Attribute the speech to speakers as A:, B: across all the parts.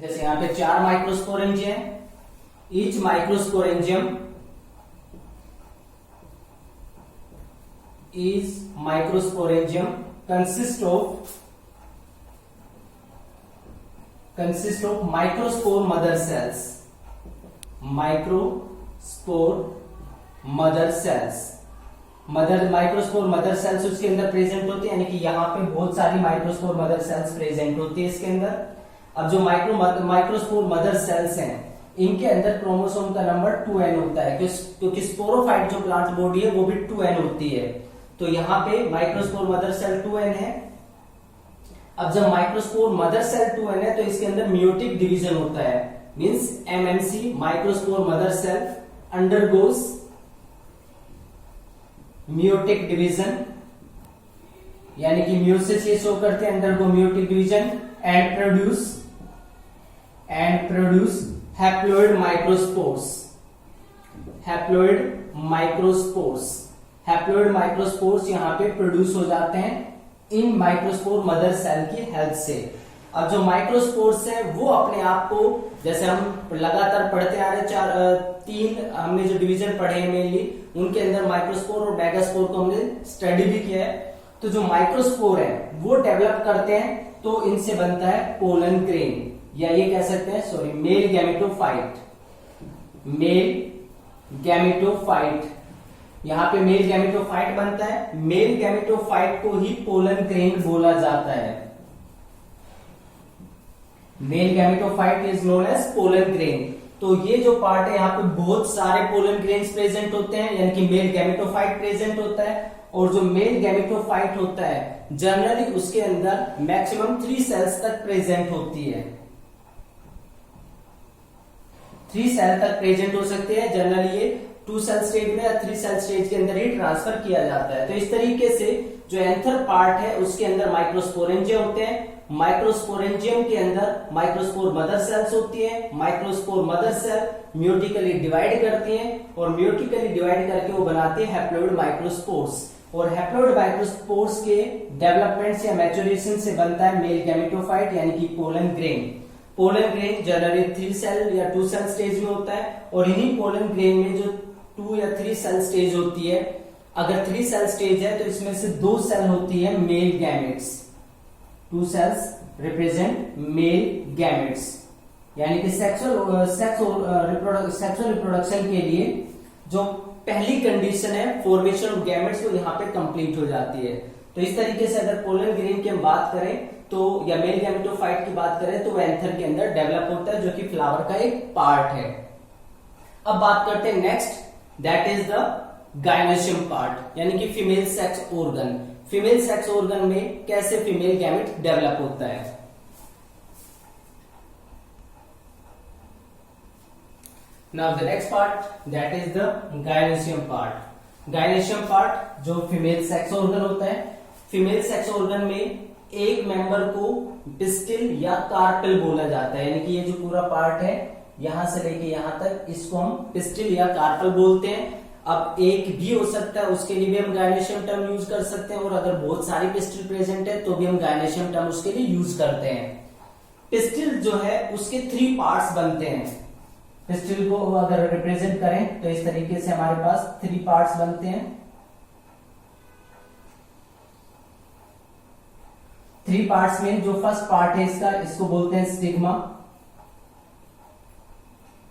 A: जैसे यहाँ पे 4 माइक्रोस्पोरेंजियम है। Each microsporangium consist of microspore mother cells. Microspore mother cells उसके अंदर प्रेजेंट होती है, यानी कि यहाँ पे बहुत सारी माइक्रोस्पोर मदर सेल्स प्रेजेंट होती है इसके अंदर। अब जो माइक्रोस्पोर मदर सेल्स हैं, इनके अंदर क्रोमोसोम का नंबर 2n होता है, क्योंकि स्पोरोफाइट जो प्लांट बॉडी है वो भी 2n होती है। तो यहाँ पे माइक्रोस्पोर मदर सेल 2n है। अब जब माइक्रोस्पोर मदर सेल 2n है तो इसके अंदर मियोटिक डिवीजन होता है, means MMC microspore mother cell undergoes meiotic division, यानी कि म्यूसिस ये शो करते हैं, undergo meiotic division and produce haploid microspores यहाँ पे प्रोड्यूस हो जाते हैं इन माइक्रोस्पोर मदर सेल की हेल्प से। अब जो माइक्रोस्पोर्स है वो अपने आप को, जैसे हम लगातार पढ़ते आ रहे, 3 हमने जो डिवीजन पढ़े हैं मेनली, उनके अंदर माइक्रोस्पोर और मेगास्पोर को हमने स्टडी भी किया है। तो जो माइक्रोस्पोर है वो डेवलप करते हैं तो इनसे बनता है पोलन ग्रेन, या ये कह सकते हैं मेल गैमेटोफाइट। यहाँ पे मेल गैमेटोफाइट बनता है। मेल गैमेटोफाइट को ही पोलन ग्रेन बोला जाता है। Male gametophyte is known as pollen grain. तो ये जो पार्ट है यहाँ पे बहुत सारे पोलन ग्रेन्स प्रेजेंट होते हैं, यानी कि मेल गैमेटोफाइट प्रेजेंट होता है। और जो मेल गैमेटोफाइट होता है जनरली उसके अंदर मैक्सिमम 3 सेल्स तक प्रेजेंट होती है। 3 सेल तक प्रेजेंट हो सकते हैं। जनरली ये 2 सेल स्टेज में या 3 सेल स्टेज के अंदर ही ट्रांसफर किया जाता है। तो इस तरीके से जो एंथर पार्ट है उसके अंदर माइक्रोस्पोरेंजियम होते हैं। माइक्रोस्पोरेंजियम के अंदर माइक्रोस्पोर मदर सेल्स होती है। Microspore mother cell meiotically divide करती हैं और म्यूटिकली डिवाइड करके वो बनाते हैं हैप्लॉइड माइक्रोस्पोर्स। और हैप्लॉइड माइक्रोस्पोर्स के डेवलपमेंट या मैच्योरेशन से बनता है मेल गैमेटोफाइट, यानी कि pollen grain. Pollen grain generally 3 cell या 2 सेल स्टेज में होता है। और इन्हीं पोलन ग्रेन में जो 2 या 3 सेल स्टेज होती है, अगर 3 सेल स्टेज है तो इसमें से 2 सेल होती है male gametes. 2 cells represent male gametes, यानी कि सेक्सुअल रिप्रोडक्शन के लिए जो पहली कंडीशन है फॉर्मेशन ऑफ गैमेट्स, वो यहाँ पे कंप्लीट हो जाती है। तो इस तरीके से अगर पोलन ग्रेन की हम बात करें तो, या मेल गैमेटोफाइट की बात करें तो वो एंथर के अंदर डेवलप होता है, जो कि फ्लावर का एक पार्ट है। अब बात करते हैं next, that is the gynoecium part, यानी कि female sex organ. Female sex organ में कैसे फीमेल गैमेट डेवलप होता है। Now the next part, that is the gynoecium part. Gynoecium part जो फीमेल सेक्स ऑर्गन होता है। फीमेल सेक्स ऑर्गन में एक मेंबर को पिस्टिल या कार्पेल बोला जाता है, यानी कि ये जो पूरा पार्ट है यहां से लेके यहां तक, इसको हम पिस्टिल या कार्पेल बोलते हैं। अब एक भी हो सकता है, उसके लिए भी हम गायनेशियम टर्म यूज कर सकते हैं। और अगर बहुत सारी पिस्टिल प्रेजेंट है तो भी हम गायनेशियम टर्म उसके लिए यूज करते हैं। पिस्टिल जो है उसके 3 पार्ट्स बनते हैं। पिस्टिल को अगर रिप्रेजेंट करें तो इस तरीके से हमारे पास 3 पार्ट्स बनते हैं। 3 पार्ट्स में जो फर्स्ट पार्ट है इसको बोलते हैं स्टिग्मा।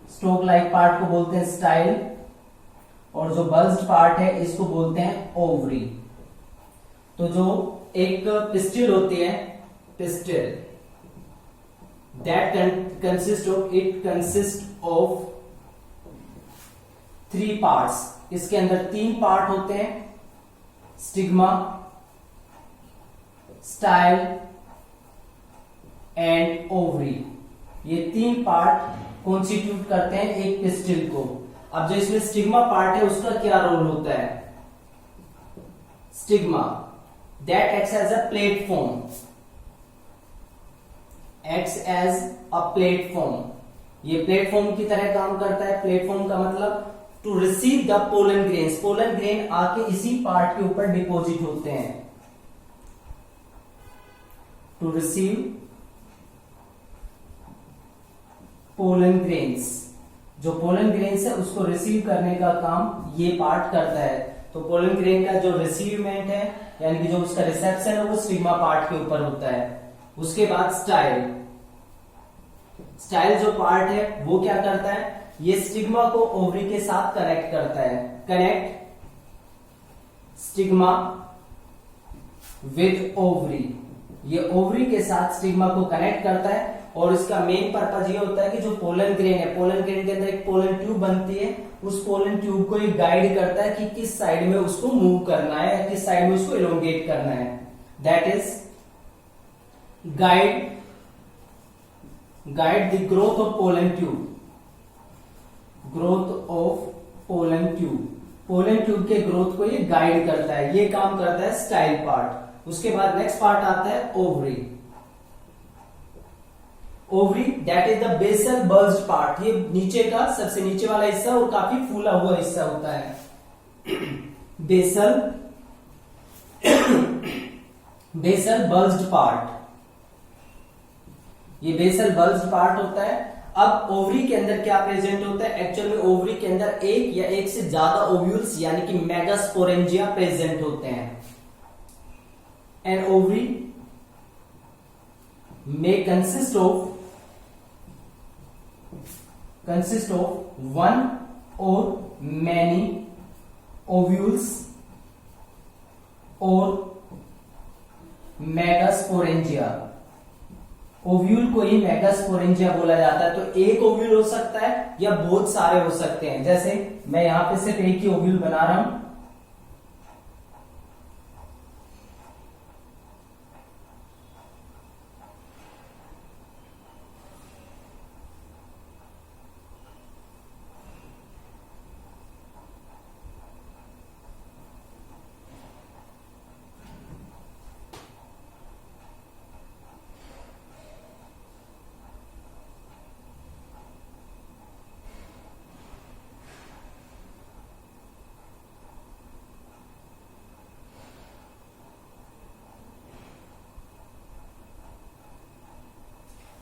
A: स्टोक लाइक पार्ट को बोलते हैं स्टाइल। और जो बल्ज्ड पार्ट है इसको बोलते हैं ओवरी। तो जो एक पिस्टिल होती है, pistil that consist of 3 parts. इसके अंदर 3 पार्ट होते हैं, स्टिग्मा, स्टाइल एंड ओवरी। ये 3 पार्ट कॉन्स्टिट्यूट करते हैं एक पिस्टिल को। अब जो इसमें स्टिग्मा पार्ट है उसका क्या रोल होता है। Stigma that acts as a platform, acts as a platform. ये प्लेटफॉर्म की तरह काम करता है। प्लेटफॉर्म का मतलब to receive the pollen grains. पोलन ग्रेन आके इसी पार्ट के ऊपर डिपॉजिट होते हैं। टू रिसीव पोलन ग्रेन्स, जो पोलन ग्रेन्स है उसको रिसीव करने का काम ये पार्ट करता है। तो पोलन ग्रेन का जो रिसीवमेंट है यानी कि जो उसका रिसेप्शन है वो स्टिग्मा पार्ट के ऊपर होता है। उसके बाद स्टाइल, स्टाइल जो पार्ट है वो क्या करता है, ये स्टिग्मा को ओवरी के साथ कनेक्ट करता है। कनेक्ट स्टिग्मा विद ओवरी, ये ओवरी के साथ स्टिग्मा को कनेक्ट करता है और इसका मेन पर्पज ये होता है कि जो पोलन ग्रेन है, पोलन ग्रेन के अंदर एक पोलन ट्यूब बनती है, उस पोलन ट्यूब को ये गाइड करता है कि किस साइड में उसको मूव करना है या किस साइड में उसको इलोंगेट करना है। That is guide the growth of pollen tube, growth of pollen tube, pollen tube के ग्रोथ को ये गाइड करता है। ये काम करता है स्टाइल पार्ट। उसके बाद नेक्स्ट पार्ट आता है ovary. Ovary that is the basal bulged part, ये नीचे का सबसे नीचे वाला हिस्सा और काफी फूला हुआ हिस्सा होता है। बेसल बल्ज्ड पार्ट, ये बेसल बल्ज्ड पार्ट होता है। अब ओवरी के अंदर क्या प्रेजेंट होता है, एक्चुअल में ओवरी के अंदर एक या एक से ज्यादा ओव्यूल्स यानी कि मेगास्पोरेंजिया प्रेजेंट होते हैं। An ovary may consist of one or many ovules or megasporangia. Ovule को ही मेगास्पोरेंजिया बोला जाता है। तो एक ओव्यूल हो सकता है या बहुत सारे हो सकते हैं। जैसे मैं यहां पे सिर्फ एक ही ओव्यूल बना रहा हूं,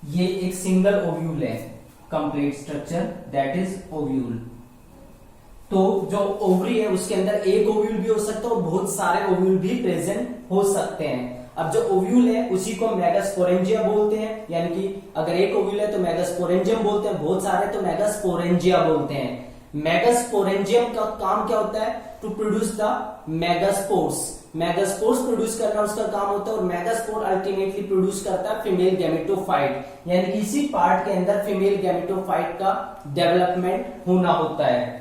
A: ये एक सिंगल ओव्यूल है, complete structure that is ovule. तो जो ओवरी है उसके अंदर एक ओव्यूल भी हो सकता है और बहुत सारे ओव्यूल भी प्रेजेंट हो सकते हैं। अब जो ओव्यूल है उसी को मेगास्पोरेंजिया बोलते हैं, यानी कि अगर एक ओव्यूल है तो मेगास्पोरेंजियम बोलते हैं, बहुत सारे तो मेगास्पोरेंजिया बोलते हैं। मेगास्पोरेंजियम का काम क्या होता है, to produce the megaspores, megaspores produce करना उसका काम होता है। और मेगास्पोर अल्टीमेटली प्रोड्यूस करता है फीमेल गैमेटोफाइट, यानी कि इसी पार्ट के अंदर फीमेल गैमेटोफाइट का डेवलपमेंट होना होता है।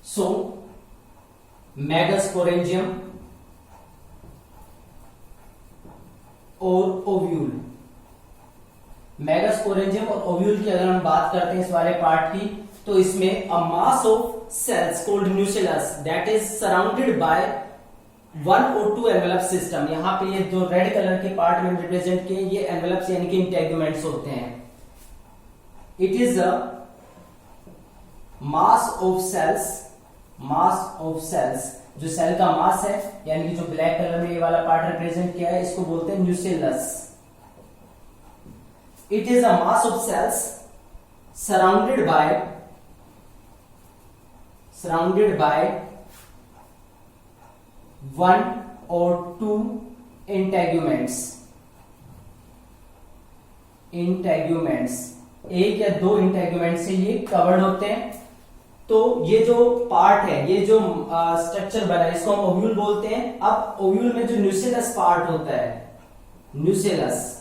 A: So, मेगास्पोरेंजियम और ओव्यूल, मेगास्पोरेंजियम और ओव्यूल की अगर हम बात करते हैं इस वाले पार्ट की, तो इसमें a mass of cells called nucellus that is surrounded by one और टू एनवेलप सिस्टम। यहां पे ये जो रेड कलर के पार्ट में रिप्रेजेंट किए ये एनवेलप्स यानी कि इंटेगुमेंट्स होते हैं। It is a mass of cells, mass of cells, जो सेल का मास है यानी कि जो ब्लैक कलर में ये वाला पार्ट रिप्रेजेंट किया है इसको बोलते हैं nucellus. It is a mass of cells surrounded by one और टू इंटेग्यूमेंट्स, एक या दो इंटेग्यूमेंट से ये कवर्ड होते हैं। तो ये जो पार्ट है, ये जो स्ट्रक्चर बना है इसको हम ओव्यूल बोलते हैं। अब ओव्यूल में जो न्यूसेलस पार्ट होता है, न्यूसेलस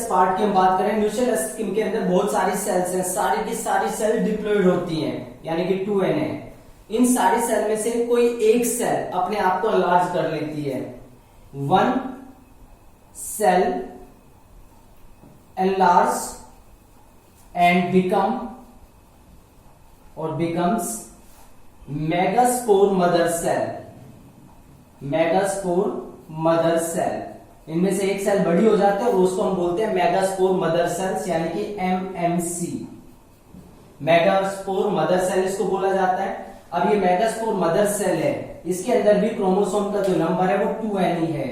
A: पार्ट की हम बात करें, न्यूसेलस के अंदर बहुत सारी सेल्स हैं, सारी की सारी सेल डिप्लॉयड होती हैं यानी कि 2n है। इन सारी सेल में से कोई एक सेल अपने आप को लार्ज कर लेती है। One cell enlarge and becomes megaspore mother cell, megaspore mother cell, इनमें से एक सेल बड़ी हो जाती है और उसको हम बोलते हैं मेगास्पोर मदर सेल्स यानी कि एमएमसी, मेगास्पोर मदर सेल इसको बोला जाता है। अब ये मेगास्पोर मदर सेल है, इसके अंदर भी क्रोमोसोम का जो नंबर है वो 2n ही है,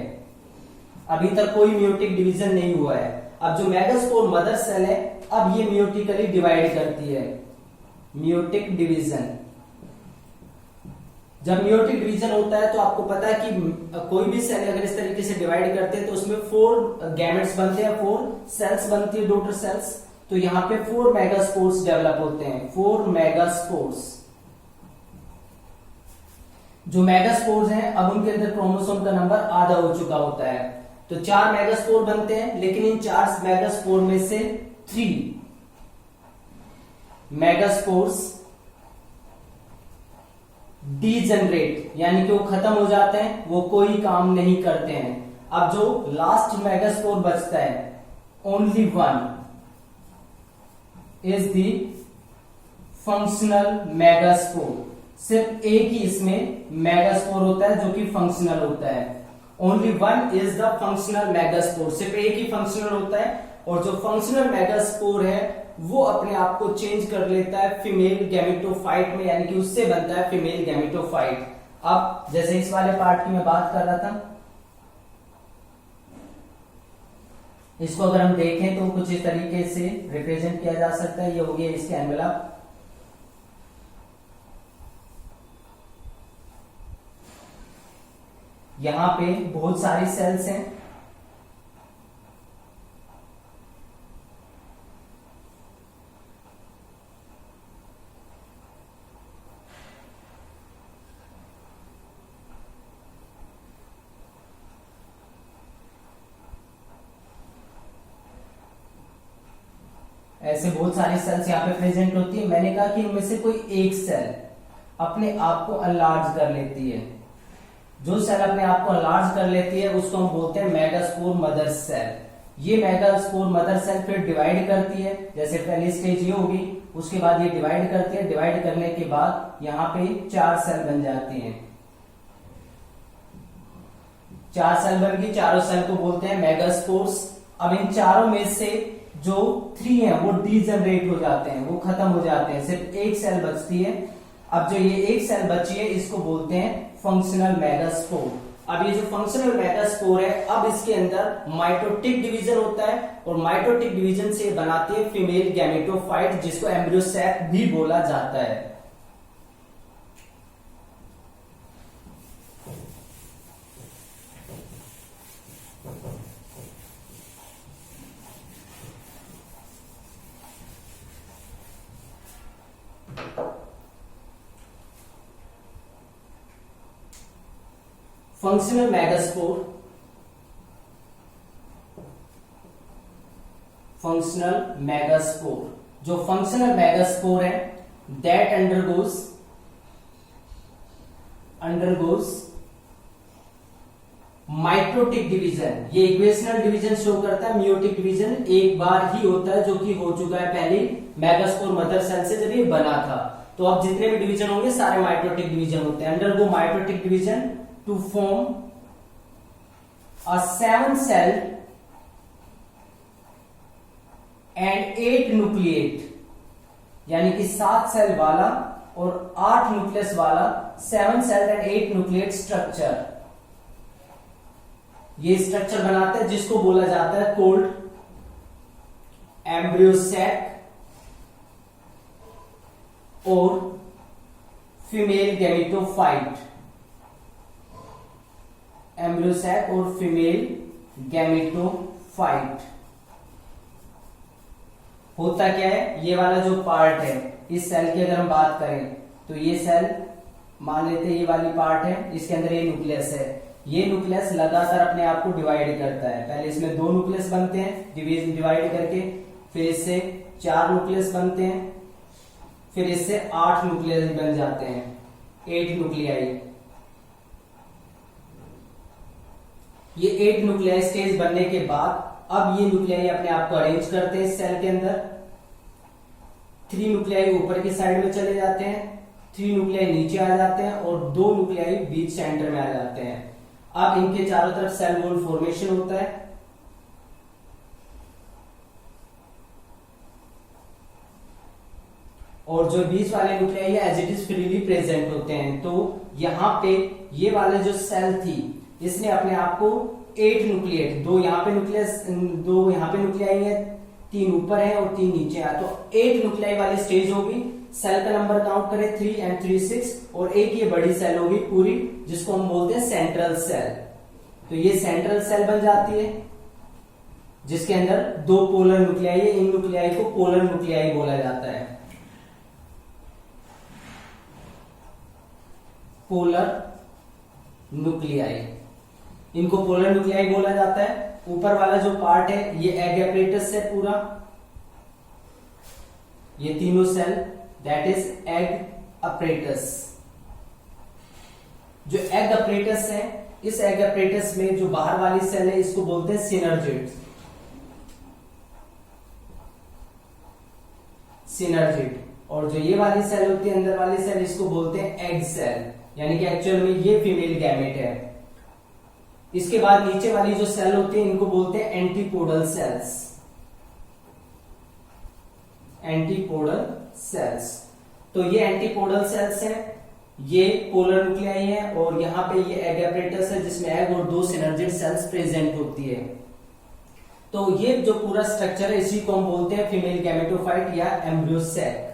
A: अभी तक कोई म्यूटिक डिवीजन नहीं हुआ है। अब जो मेगास्पोर मदर सेल है अब ये म्यूटिकली डिवाइड करती है, म्यूटिक डिवीजन। जब म्यूटिक डिवीजन होता है तो आपको पता है कि कोई भी सेल अगर इस तरीके से डिवाइड करते हैं तो उसमें 4 गैमेट्स बनते हैं, 4 सेल्स बनती है, डॉटर सेल्स। तो यहां पे 4 मेगास्पोर्स डेवलप होते हैं, 4 मेगास्पोर्स। जो मेगास्पोर्स हैं अब उनके अंदर क्रोमोसोम का नंबर आधा हो चुका होता है, तो 4 मेगास्पोर बनते हैं, लेकिन इन 4 मेगास्पोर में से 3 मेगास्पोर्स डीजनरेट यानी कि वो खत्म हो जाते हैं, वो कोई काम नहीं करते हैं। अब जो लास्ट मेगास्पोर बचता है, only 1 is the functional megaspore, सिर्फ एक ही इसमें मेगास्पोर होता है जो कि फंक्शनल होता है। Only 1 is the functional megaspore, सिर्फ एक ही फंक्शनल होता है, और जो फंक्शनल मेगास्पोर है वो अपने आप को चेंज कर लेता है फीमेल गैमेटोफाइट में, यानी कि उससे बनता है फीमेल गैमेटोफाइट। अब जैसे इस वाले पार्ट की मैं बात कर रहा था, इसको अगर हम देखें तो कुछ इस तरीके से रिप्रेजेंट किया जा सकता है। ये हो गया इसके एनवेलप, यहां पे बहुत सारी सेल्स हैं, ऐसे बहुत सारी सेल्स यहाँ पे प्रेजेंट होती है। मैंने कहा कि इनमें से कोई एक सेल अपने आप को अनलार्ज कर लेती है, जो सेल अपने आप को अनलार्ज कर लेती है उसको हम बोलते हैं मेगास्पोर मदर सेल। ये मेगास्पोर मदर सेल फिर डिवाइड करती है, जैसे पहली स्टेज ये होगी, उसके बाद ये डिवाइड करती है, डिवाइड करने के बाद यहाँ पे 4 सेल बन जाती हैं, 4 सेल बन गई, चारों सेल को बोलते हैं मेगास्पोर्स। अब इन चारों में से जो 3 हैं वो डीजनरेट हो जाते हैं, वो खत्म हो जाते हैं, सिर्फ एक सेल बचती है। अब जो ये एक सेल बची है इसको बोलते हैं फंक्शनल मेगास्पोर। अब ये जो फंक्शनल मेगास्पोर है अब इसके अंदर माइटोटिक डिवीजन होता है, और माइटोटिक डिवीजन से बनाती है फीमेल गैमेटोफाइट, जिसको एम्ब्रियो सैक भी बोला जाता है। फंक्शनल मेगास्पोर, फंक्शनल मेगास्पोर, जो फंक्शनल मेगास्पोर है दैट अंडरगोज माइटोटिक डिवीजन। ये इक्वेशनल डिवीजन शो करता है, मियोटिक डिवीजन एक बार ही होता है, जो कि हो चुका है पहले मेगास्पोर मदर सेल से जब ये बना था। तो अब जितने भी डिवीजन होंगे सारे माइटोटिक डिवीजन होते हैं। Undergo mitotic division to form a 7-cell and 8 nucleate, यानी कि 7 सेल वाला और 8 न्यूक्लियस वाला 7 सेल एंड 8 न्यूक्लिएट स्ट्रक्चर, ये स्ट्रक्चर बनाता है जिसको बोला जाता है कोल्ड एम्ब्रियो सैक और फीमेल गैमेटोफाइट, एम्ब्रियो सैक और फीमेल गैमेटोफाइट। होता क्या है, ये वाला जो पार्ट है इस सेल की अगर हम बात करें तो ये सेल मान लेते हैं ये वाली पार्ट है, इसके अंदर ये न्यूक्लियस है। ये न्यूक्लियस लगातार अपने आप को डिवाइड करता है, पहले इसमें 2 न्यूक्लियस बनते हैं डिवाइड करके, फिर इससे 4 न्यूक्लियस बनते हैं, फिर इससे 8 न्यूक्लियस बन जाते हैं, 8 न्यूक्लियाई। ये 8 न्यूक्लियाई स्टेज बनने के बाद अब ये न्यूक्लियाई अपने आप को अरेंज करते हैं इस सेल के अंदर। 3 न्यूक्लियाई ऊपर की साइड में चले जाते हैं, 3 न्यूक्लियाई नीचे आ जाते हैं और 2 न्यूक्लियाई बीच सेंटर में आ जाते हैं। अब इनके चारों तरफ सेल वॉल फॉर्मेशन होता है और जो बीच वाले न्यूक्लियाई है as it is freely present होते हैं। तो यहाँ पे ये वाले जो सेल थी इसने अपने आप को 8 न्यूक्लिएट, 2 यहाँ पे न्यूक्लियस, 2 यहाँ पे न्यूक्लियाई है, 3 ऊपर है और 3 नीचे है, तो 8 न्यूक्लियाई वाली स्टेज होगी। सेल का नंबर काउंट करें 3 and 3 6 और एक ये बड़ी सेल होगी पूरी जिसको हम बोलते हैं सेंट्रल सेल। तो ये सेंट्रल सेल बन जाती है जिसके अंदर 2 पोलर न्यूक्लियाई है। इन न्यूक्लियाई को पोलर न्यूक्लियाई बोला जाता है। पोलर न्यूक्लियाई, इनको पोलर न्यूक्लियाई बोला जाता है। ऊपर वाला जो पार्ट है ये एग अपरेटस है पूरा, ये तीनों cell that is egg apparatus. जो एग अपरेटस है, इस एग अपरेटस में जो बाहर वाली सेल है इसको बोलते हैं सिनर्जिड। सिनर्जिड। और जो ये वाली सेल होती है अंदर वाली सेल इसको बोलते हैं एग सेल, यानी कि एक्चुअल में ये फीमेल गैमेट है। इसके बाद नीचे वाली जो सेल होती है इनको बोलते हैं एंटीपोडल सेल्स। Antipodal cells. तो ये एंटीपोडल सेल्स हैं, ये पोलर न्यूक्लियाई है और यहाँ पे ये एग अपरेटस है जिसमें एग और 2 सिनर्जिड सेल्स प्रेजेंट होती है। तो ये जो पूरा स्ट्रक्चर है इसी को हम बोलते हैं फीमेल गैमेटोफाइट या एम्ब्रियो सैक।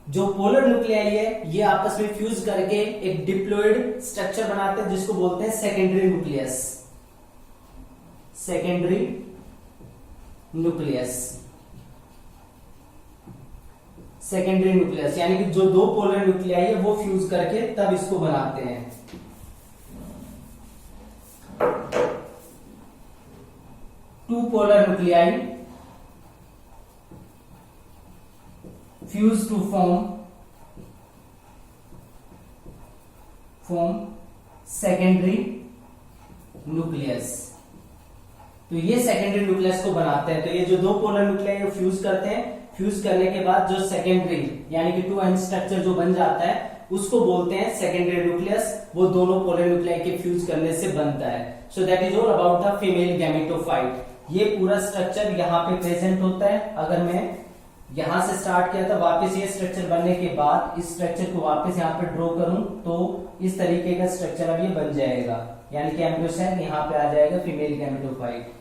A: जो पोलर न्यूक्लियाई है ये आपस में फ्यूज करके एक डिप्लॉइड स्ट्रक्चर बनाते हैं जिसको बोलते हैं secondary nucleus. Secondary nucleus. Secondary nucleus यानी कि जो 2 पोलर न्यूक्लियाई है वो फ्यूज करके तब इसको बनाते हैं। Two polar nuclei fuse to form secondary nucleus। तो ये सेकेंडरी न्यूक्लियस को बनाते हैं। तो ये जो 2 पोलर न्यूक्लियाई फ्यूज करते हैं, फ्यूज करने के बाद जो सेकेंडरी यानी कि 2 एंड स्ट्रक्चर जो बन जाता है उसको बोलते हैं सेकेंडरी न्यूक्लियस। वो दोनों पोलर न्यूक्लियाई के फ्यूज करने से बनता है। So that is all about the female gametophyte. ये पूरा स्ट्रक्चर यहाँ पे प्रेजेंट होता है। अगर मैं यहां से स्टार्ट किया था, वापस ये स्ट्रक्चर बनने के बाद इस स्ट्रक्चर को वापस यहाँ पे ड्रॉ करूं तो इस तरीके का स्ट्रक्चर अब ये बन जाएगा, यानी कि एम्ब्रियो सेल यहाँ पे आ जाएगा फीमेल गैमेटोफाइट।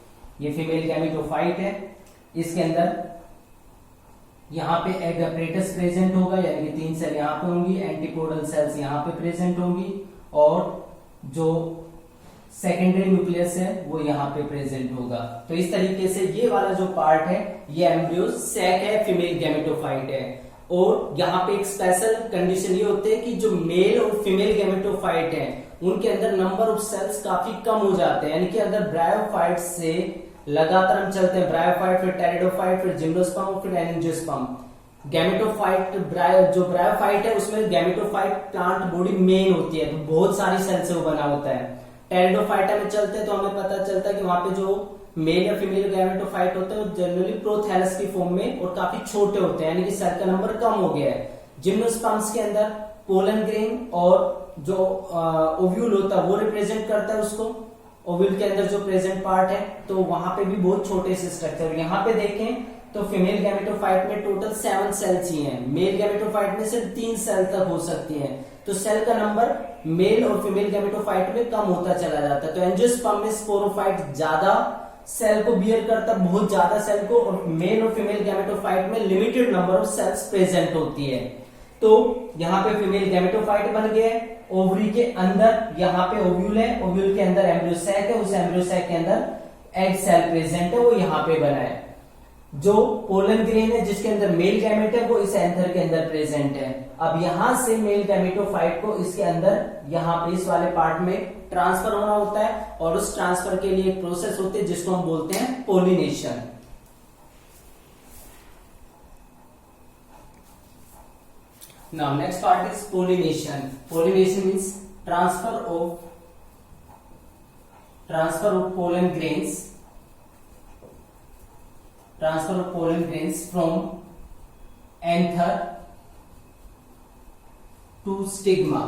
A: ये फीमेल गैमेटोफाइट है। इसके अंदर यहाँ पे एग अपरेटस प्रेजेंट होगा, यानी कि 3 सेल यहाँ पे होंगी, एंटीपोडल सेल्स यहाँ पे प्रेजेंट होंगी और जो सेकेंडरी न्यूक्लियस है वो यहाँ पे प्रेजेंट होगा। तो इस तरीके से ये वाला जो पार्ट है ये एम्ब्रियो सैक है, फीमेल गैमेटोफाइट है। और यहाँ पे एक स्पेशल कंडीशन ये होती है कि जो मेल और फीमेल गैमेटोफाइट है उनके अंदर नंबर ऑफ सेल्स काफी कम हो जाते हैं। यानी कि अगर ब्रायोफाइट से लगातार हम चलते हैं, ब्रायोफाइट फिर टेरिडोफाइट फिर जिम्नोस्पर्म फिर एंजियोस्पर्म, गैमेटोफाइट जो ब्रायोफाइट है उसमें गैमेटोफाइट प्लांट बॉडी मेन होती है, तो बहुत सारी सेल से वो बना होता है। टेरिडोफाइटा में चलते हैं तो हमें पता चलता है कि वहां पे जो मेल या फीमेल गैमेटोफाइट होते हैं वो जनरली प्रोथैलस की फॉर्म में और काफी छोटे होते हैं, यानी कि सेल का नंबर कम हो गया है। जिम्नोस्पर्म्स के अंदर पोलन ग्रेन और जो ओव्यूल होता है वो रिप्रेजेंट करता है उसको, ओव्यूल के अंदर जो प्रेजेंट पार्ट है, तो वहां पे भी बहुत छोटे से स्ट्रक्चर। यहाँ पे देखें तो फीमेल गैमेटोफाइट में टोटल 7 सेल्स ही हैं, मेल गैमेटोफाइट में सिर्फ 3 सेल तक हो सकती हैं। तो सेल का नंबर मेल और फीमेल गैमेटोफाइट में कम होता चला जाता है। तो एंजियोस्पर्म में स्पोरोफाइट ज्यादा सेल को बियर करता है, बहुत ज्यादा सेल को, और मेल और फीमेल गैमेटोफाइट में limited number of cells present होती है। तो यहाँ पे फीमेल गैमेटोफाइट बन गया है। ओवरी के अंदर यहाँ पे ओव्यूल है, ओव्यूल के अंदर एम्ब्रियो सैक है, उस एम्ब्रियो सैक के अंदर एग सेल प्रेजेंट है, वो यहाँ पे बना है। जो पोलन ग्रेन है जिसके अंदर मेल गैमेट है वो इस एंथर के अंदर प्रेजेंट है। अब यहां से मेल गैमेटोफाइट को इसके अंदर यहाँ पे इस वाले पार्ट में ट्रांसफर होना होता है, और उस ट्रांसफर के लिए एक प्रोसेस होती है जिसको हम बोलते हैं pollination. Now next part is pollination. Pollination means transfer of pollen grains, transfer of pollen grains from anther to stigma,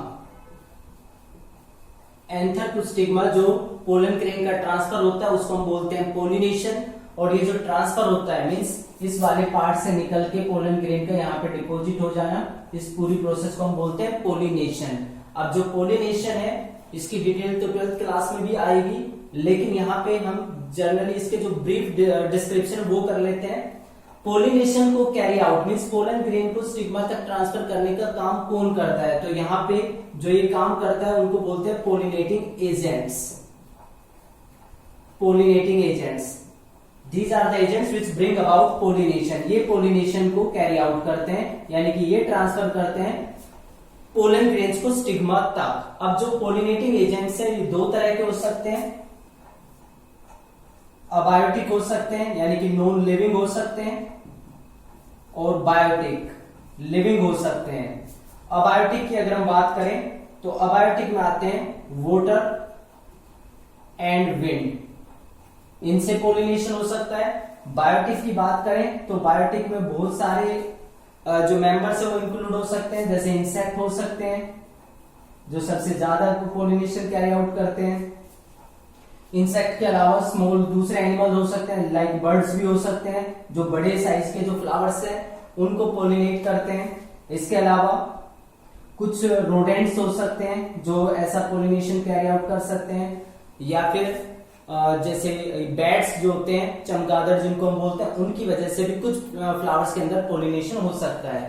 A: anther to stigma जो पोलन ग्रेन का ट्रांसफर होता है उसको हम बोलते हैं पोलिनेशन। और ये जो ट्रांसफर होता है मींस इस वाले पार्ट से निकल के पोलन ग्रेन का यहाँ पे डिपॉजिट हो जाना, इस पूरी प्रोसेस को हम बोलते हैं पोलिनेशन। अब जो पोलिनेशन है इसकी डिटेल तो 12th क्लास में भी आएगी, लेकिन यहाँ पे हम जनरली इसके जो ब्रीफ डिस्क्रिप्शन वो कर लेते हैं। पोलिनेशन को carry out means pollen grain को स्टिग्मा तक ट्रांसफर करने का काम कौन करता है, तो यहाँ पे जो ये काम करता है उनको बोलते हैं pollinating agents. Pollinating agents, these are the agents which bring about pollination. ये पोलिनेशन को कैरी आउट करते हैं, यानी कि ये ट्रांसफर करते हैं पोलन ग्रेन्स को स्टिग्मा तक। अब जो पोलिनेटिंग एजेंट्स है ये दो तरह के हो सकते हैं, अबायोटिक हो सकते हैं यानी कि नॉन लिविंग हो सकते हैं, और बायोटिक लिविंग हो सकते हैं। अबायोटिक की अगर हम बात करें तो अबायोटिक में आते हैं वाटर एंड विंड, इनसे पोलिनेशन हो सकता है। बायोटिक की बात करें तो बायोटिक में बहुत सारे जो मेंबर्स है वो इंक्लूड हो सकते हैं, जैसे इंसेक्ट हो सकते हैं जो सबसे ज्यादा पोलिनेशन कैरी आउट करते हैं। इंसेक्ट के अलावा स्मॉल दूसरे एनिमल हो सकते हैं, लाइक बर्ड्स भी हो सकते हैं जो बड़े साइज के जो फ्लावर्स हैं उनको पोलिनेट करते हैं। इसके अलावा कुछ रोडेंट्स हो सकते हैं जो ऐसा पोलिनेशन कैरी आउट कर सकते हैं, या फिर जैसे बैट्स जो होते हैं, चमगादड़ जिनको हम बोलते हैं, उनकी वजह से भी कुछ फ्लावर्स के अंदर पोलिनेशन हो सकता है।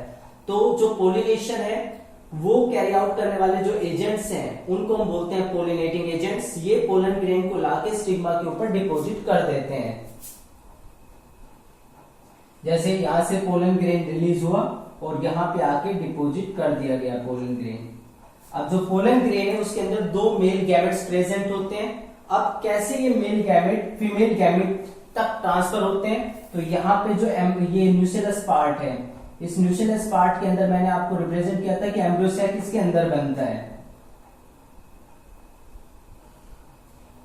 A: तो जो पोलिनेशन है वो कैरी आउट करने वाले जो एजेंट्स हैं उनको हम बोलते हैं पोलिनेटिंग एजेंट्स। ये पोलन ग्रेन को लाके स्टिग्मा के ऊपर डिपॉजिट कर देते हैं। जैसे यहां से पोलन ग्रेन रिलीज हुआ और यहां पे आके डिपॉजिट कर दिया गया पोलन ग्रेन। अब जो पोलन ग्रेन है उसके अंदर दो मेल गैमेट्स प्रेजेंट होते हैं। अब कैसे ये मेल गैमेट फीमेल गैमेट तक ट्रांसफर होते हैं, तो यहाँ पे जो ये न्यूसेलस पार्ट है, इस न्यूसेलस पार्ट के अंदर मैंने आपको रिप्रेजेंट किया था कि एम्ब्रियो सैक इसके अंदर बनता है।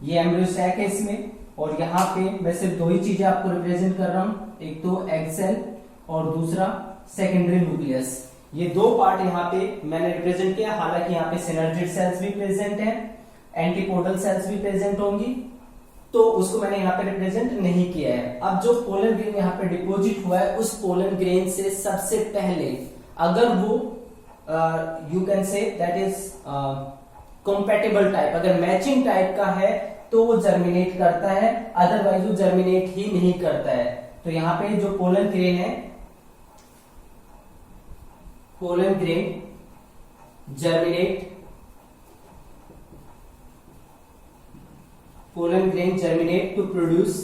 A: ये एम्ब्रियो सैक है इसमें, और यहाँ पे मैं सिर्फ दो ही चीजें आपको रिप्रेजेंट कर रहा हूं, एक तो एग सेल और दूसरा सेकेंडरी न्यूक्लियस। ये दो पार्ट यहाँ पे मैंने रिप्रेजेंट किया। हालांकि यहाँ पे सिनर्जिड सेल्स भी प्रेजेंट है, एंटीपोडल सेल्स भी प्रेजेंट होंगी, तो उसको मैंने यहाँ पे रिप्रेजेंट नहीं किया है। अब जो पोलन ग्रेन यहाँ पे डिपॉजिट हुआ है उस पोलन ग्रेन से सबसे पहले अगर वो you can say that is compatible type, अगर मैचिंग टाइप का है तो वो जर्मिनेट करता है, अदरवाइज वो जर्मिनेट ही नहीं करता है। तो यहाँ पे जो पोलन ग्रेन है, pollen grain germinate, pollen grain germinate to produce